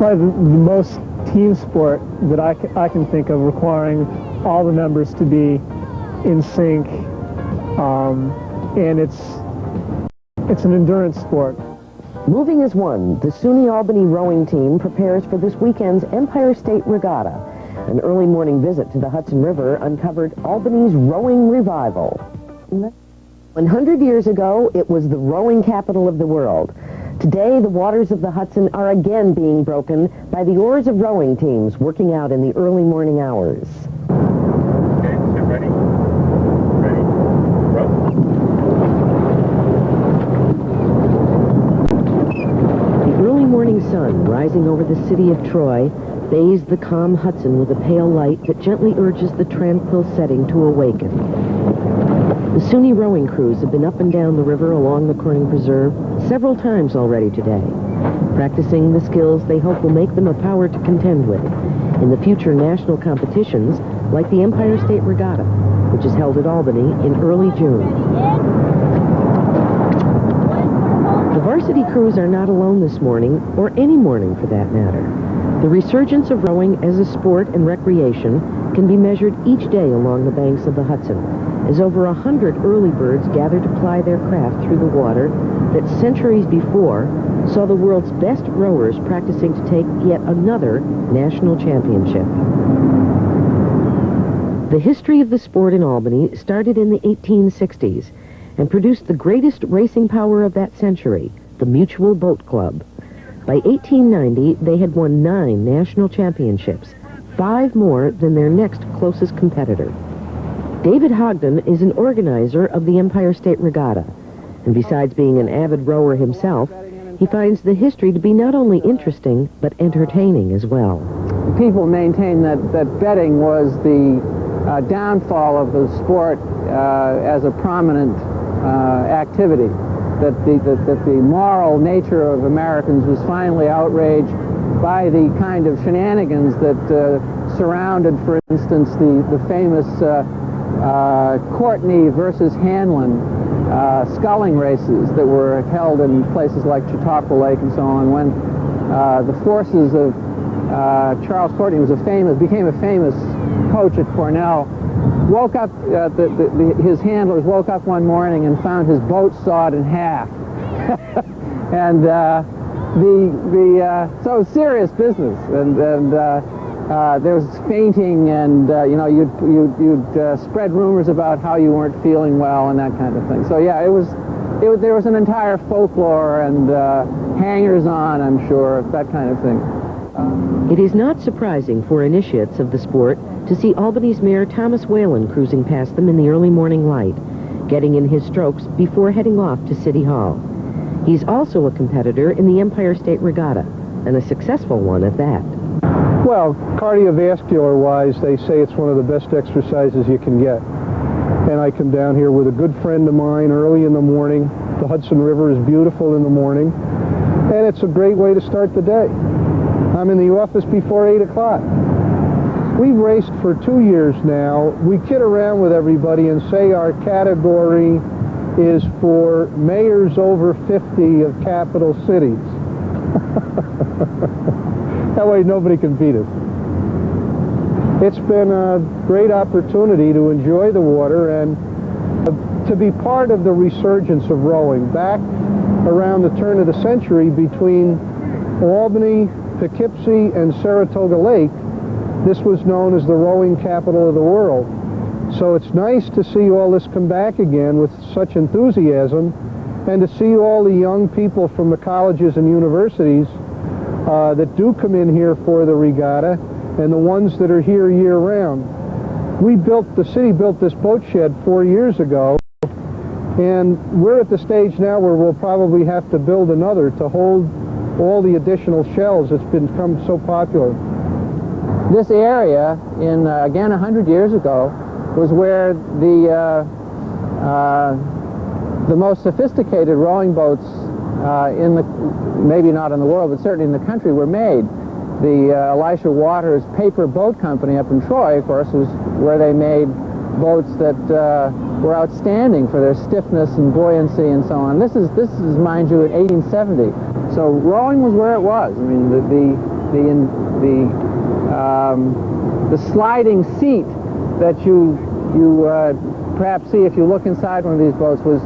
probably the most team sport that I can think of, requiring all the members to be in sync, and it's an endurance sport. Moving as one, the SUNY Albany rowing team prepares for this weekend's Empire State Regatta. An early morning visit to the Hudson River uncovered Albany's rowing revival. 100 years ago, it was the rowing capital of the world. Today, the waters of the Hudson are again being broken by the oars of rowing teams working out in the early morning hours. Okay, get ready. Ready. Row. The early morning sun rising over the city of Troy bathes the calm Hudson with a pale light that gently urges the tranquil setting to awaken. The SUNY rowing crews have been up and down the river along the Corning Preserve several times already today, practicing the skills they hope will make them a power to contend with in the future national competitions like the Empire State Regatta, which is held at Albany in early June. The varsity crews are not alone this morning, or any morning for that matter. The resurgence of rowing as a sport and recreation can be measured each day along the banks of the Hudson, as over 100 early birds gather to ply their craft through the water that centuries before saw the world's best rowers practicing to take yet another national championship. The history of the sport in Albany started in the 1860s and produced the greatest racing power of that century, the Mutual Boat Club. By 1890, they had won 9 national championships, 5 more than their next closest competitor. David Hogden is an organizer of the Empire State Regatta, and besides being an avid rower himself, he finds the history to be not only interesting, but entertaining as well. People maintain that betting was the downfall of the sport as a prominent activity, that the moral nature of Americans was finally outraged by the kind of shenanigans that surrounded, for instance, the famous Courtney versus Hanlon sculling races that were held in places like Chautauqua Lake and so on, when the forces of Charles Courtney became a famous coach at Cornell, woke up, his handlers woke up one morning and found his boat sawed in half. And so it was serious business, and there was fainting, and you know, you'd spread rumors about how you weren't feeling well and that kind of thing. So yeah, there was an entire folklore and hangers-on, I'm sure, that kind of thing. It is not surprising for initiates of the sport to see Albany's Mayor Thomas Whalen cruising past them in the early morning light, getting in his strokes before heading off to City Hall. He's also a competitor in the Empire State Regatta, and a successful one at that. Well, cardiovascular-wise, they say it's one of the best exercises you can get. And I come down here with a good friend of mine early in the morning. The Hudson River is beautiful in the morning, and it's a great way to start the day. I'm in the office before 8 o'clock. We've raced for 2 years now. We kid around with everybody and say our category is for mayors over 50 of capital cities. That way nobody can beat us. It's been a great opportunity to enjoy the water and to be part of the resurgence of rowing. Back around the turn of the century, between Albany, Poughkeepsie, and Saratoga Lake, this was known as the rowing capital of the world. So it's nice to see all this come back again with such enthusiasm, and to see all the young people from the colleges and universities that do come in here for the regatta, and the ones that are here year-round. The city built this boat shed 4 years ago, and we're at the stage now where we'll probably have to build another to hold all the additional shells that's become so popular. This area, again 100 years ago, was where the most sophisticated rowing boats maybe not in the world, but certainly in the country, were made. The Elisha Waters Paper Boat Company up in Troy, of course, was where they made boats that were outstanding for their stiffness and buoyancy and so on. This is, mind you, in 1870. So rowing was where it was. I mean, the sliding seat that you perhaps see if you look inside one of these boats was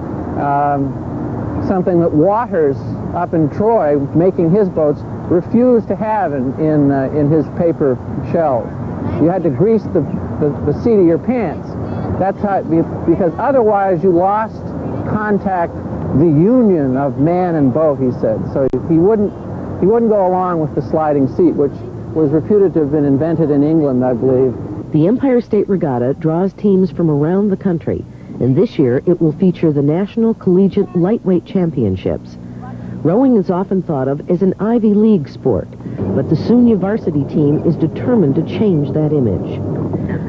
something that Waters up in Troy, making his boats, refused to have in his paper shells. You had to grease the seat of your pants. That's how, because otherwise you lost contact, the union of man and boat, he said. So he wouldn't go along with the sliding seat, which was reputed to have been invented in England, I believe. The Empire State Regatta draws teams from around the country, and this year it will feature the National Collegiate Lightweight Championships. Rowing is often thought of as an Ivy League sport, but the SUNYA varsity team is determined to change that image.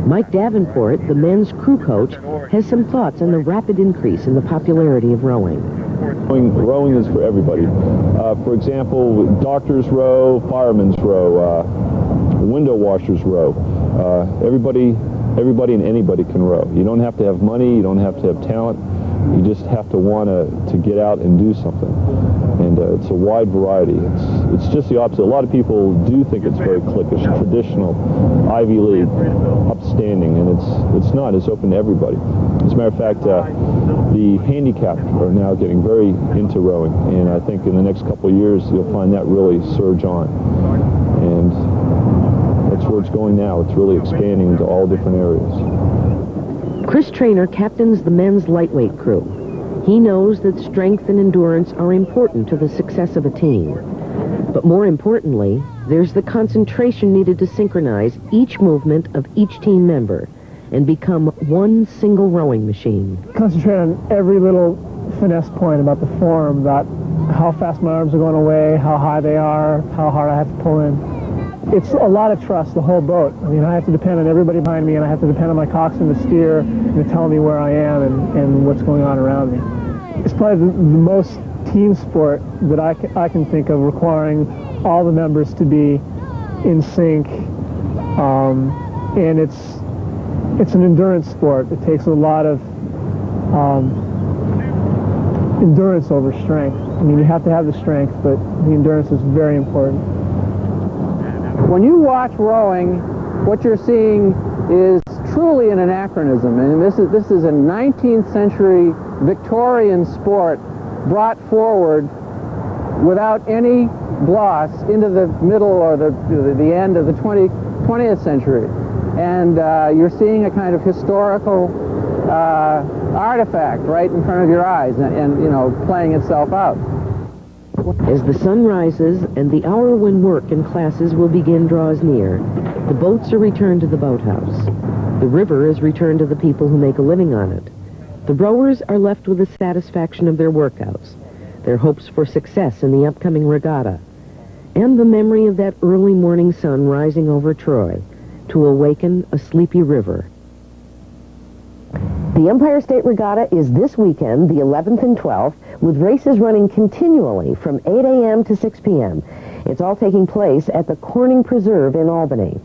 Mike Davenport, the men's crew coach, has some thoughts on the rapid increase in the popularity of rowing. Rowing is for everybody. For example, doctors row, firemen's row, window washers row. Everybody and anybody can row. You don't have to have money, you don't have to have talent, you just have to want to get out and do something. And it's a wide variety. It's just the opposite. A lot of people do think it's very cliquish, traditional, Ivy League, upstanding, and it's not. It's open to everybody. As a matter of fact, the handicapped are now getting very into rowing, and I think in the next couple of years you'll find that really surge on. And that's where it's going now. It's really expanding into all different areas. Chris Traynor captains the men's lightweight crew. He knows that strength and endurance are important to the success of a team. But more importantly, there's the concentration needed to synchronize each movement of each team member and become one single rowing machine. Concentrate on every little finesse point about the form, about how fast my arms are going away, how high they are, how hard I have to pull in. It's a lot of trust, the whole boat. I mean, I have to depend on everybody behind me, and I have to depend on my coxswain to steer and to tell me where I am and what's going on around me. It's probably the most team sport that I can think of requiring all the members to be in sync, and it's an endurance sport. It takes a lot of endurance over strength. I mean, you have to have the strength, but the endurance is very important. When you watch rowing, what you're seeing is truly an anachronism, and this is a 19th century Victorian sport brought forward without any gloss into the middle or the end of the 20th century. And you're seeing a kind of historical artifact right in front of your eyes and you know, playing itself out. As the sun rises and the hour when work and classes will begin draws near, the boats are returned to the boathouse. The river is returned to the people who make a living on it. The rowers are left with the satisfaction of their workouts, their hopes for success in the upcoming regatta, and the memory of that early morning sun rising over Troy to awaken a sleepy river. The Empire State Regatta is this weekend, the 11th and 12th, with races running continually from 8 a.m. to 6 p.m. It's all taking place at the Corning Preserve in Albany.